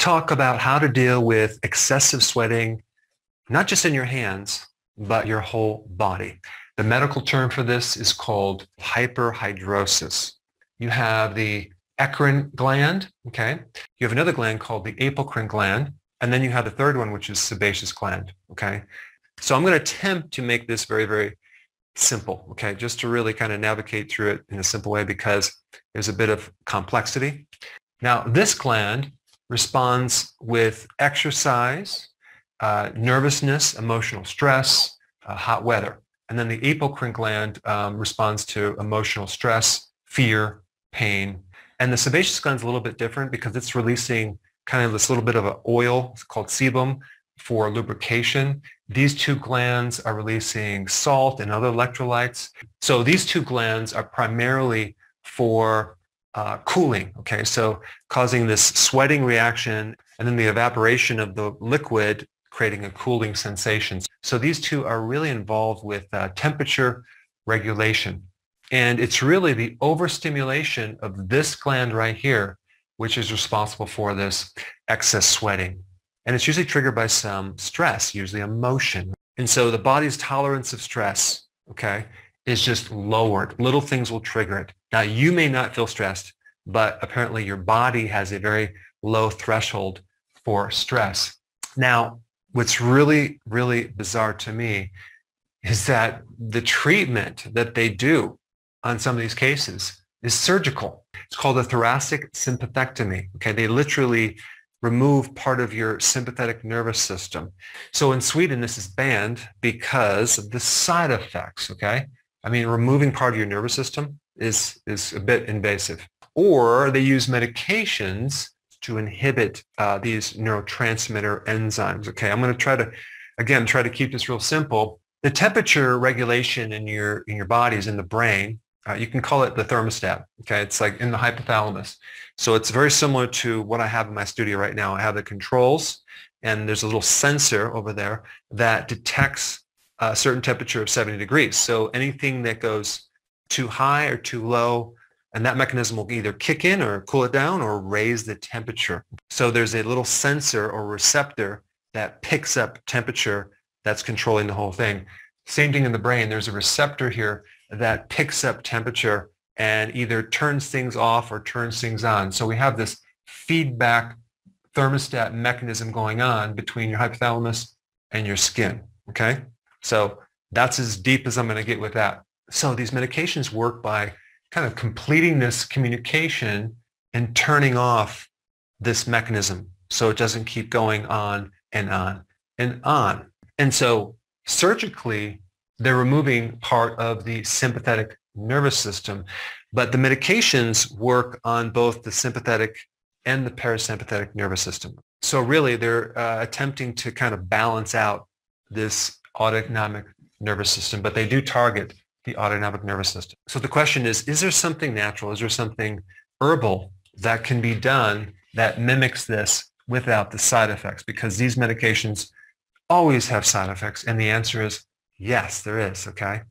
talk about how to deal with excessive sweating, not just in your hands, but your whole body. The medical term for this is called hyperhidrosis. You have the eccrine gland, okay? You have another gland called the apocrine gland, and then you have the third one, which is sebaceous gland, okay? So I'm going to attempt to make this very, very simple, okay? Just to really kind of navigate through it in a simple way because there's a bit of complexity. Now, this gland responds with exercise, nervousness, emotional stress, hot weather. And then the apocrine gland responds to emotional stress, fear, pain. And the sebaceous gland is a little bit different because it's releasing kind of this little bit of an oil called sebum for lubrication. These two glands are releasing salt and other electrolytes. So these two glands are primarily for cooling, okay? So causing this sweating reaction and then the evaporation of the liquid creating a cooling sensation. So these two are really involved with temperature regulation. And it's really the overstimulation of this gland right here, which is responsible for this excess sweating. And it's usually triggered by some stress, usually emotion. And so the body's tolerance of stress, okay, is just lowered. Little things will trigger it. Now, you may not feel stressed, but apparently your body has a very low threshold for stress. Now, what's really, really bizarre to me is that the treatment that they do on some of these cases is surgical. It's called a thoracic sympathectomy. Okay, they literally remove part of your sympathetic nervous system. So in Sweden, this is banned because of the side effects. Okay, I mean, removing part of your nervous system is a bit invasive. Or they use medications to inhibit these neurotransmitter enzymes. Okay, I'm going to try to keep this real simple. The temperature regulation in your body is in the brain. You can call it the thermostat. Okay, it's like in the hypothalamus. So it's very similar to what I have in my studio right now. I have the controls, and there's a little sensor over there that detects a certain temperature of 70 degrees. So anything that goes too high or too low, and that mechanism will either kick in or cool it down or raise the temperature. So there's a little sensor or receptor that picks up temperature that's controlling the whole thing. Same thing in the brain. There's a receptor here that picks up temperature and either turns things off or turns things on. So we have this feedback thermostat mechanism going on between your hypothalamus and your skin, okay? So that's as deep as I'm going to get with that. So these medications work by kind of completing this communication and turning off this mechanism so it doesn't keep going on and on and on. And so surgically, they're removing part of the sympathetic nervous system, but the medications work on both the sympathetic and the parasympathetic nervous system. So really, they're attempting to kind of balance out this autonomic nervous system, but they do target the autonomic nervous system. So the question is there something natural? Is there something herbal that can be done that mimics this without the side effects? Because these medications always have side effects, and the answer is yes, there is, okay?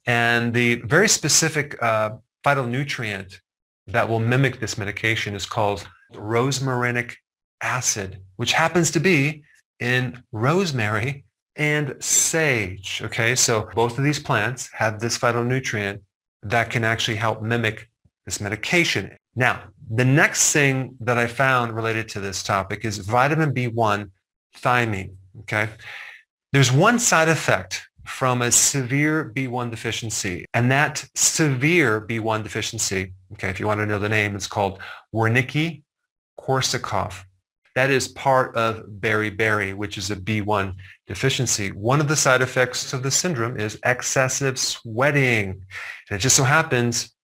And the very specific phytonutrient that will mimic this medication is called rosmarinic acid, which happens to be in rosemary and sage, okay? So both of these plants have this phytonutrient that can actually help mimic this medication. Now, the next thing that I found related to this topic is vitamin B1 thiamine, okay? There's one side effect from a severe B1 deficiency, and that severe B1 deficiency, okay, if you want to know the name, it's called Wernicke-Korsakoff. That is part of beriberi, which is a B1 deficiency. One of the side effects of the syndrome is excessive sweating. And it just so happens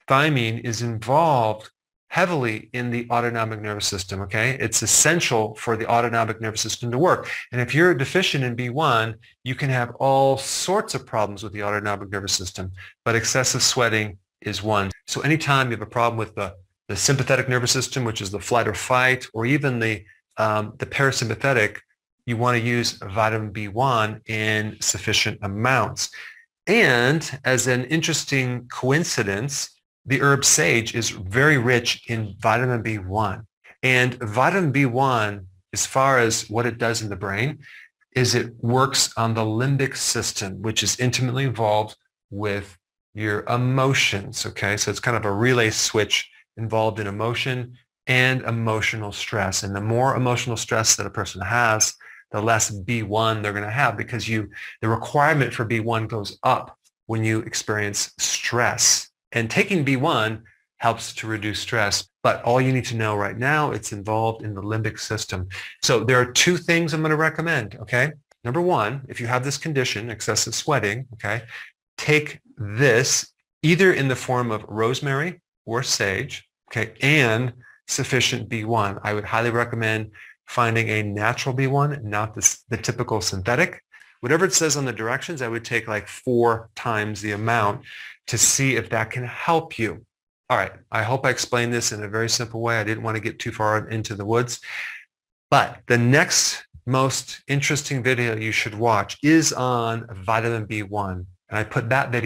thiamine is involved heavily in the autonomic nervous system, okay? It's essential for the autonomic nervous system to work. And if you're deficient in B1, you can have all sorts of problems with the autonomic nervous system, but excessive sweating is one. So anytime you have a problem with the sympathetic nervous system, which is the flight or fight, or even the parasympathetic, you want to use vitamin B1 in sufficient amounts. And as an interesting coincidence, the herb sage is very rich in vitamin B1. And vitamin B1, as far as what it does in the brain, is it works on the limbic system, which is intimately involved with your emotions, okay? So it's kind of a relay switch involved in emotion and emotional stress. And the more emotional stress that a person has, the less B1 they're going to have, because the requirement for B1 goes up when you experience stress. And taking B1 helps to reduce stress. But all you need to know right now, it's involved in the limbic system. So there are two things I'm going to recommend, okay? Number one, if you have this condition, excessive sweating, okay, take this either in the form of rosemary or sage, okay, and sufficient B1. I would highly recommend finding a natural B1, not the typical synthetic. Whatever it says on the directions, I would take like 4 times the amount to see if that can help you. All right, I hope I explained this in a very simple way. I didn't want to get too far into the woods. But the next most interesting video you should watch is on vitamin B1. And I put that video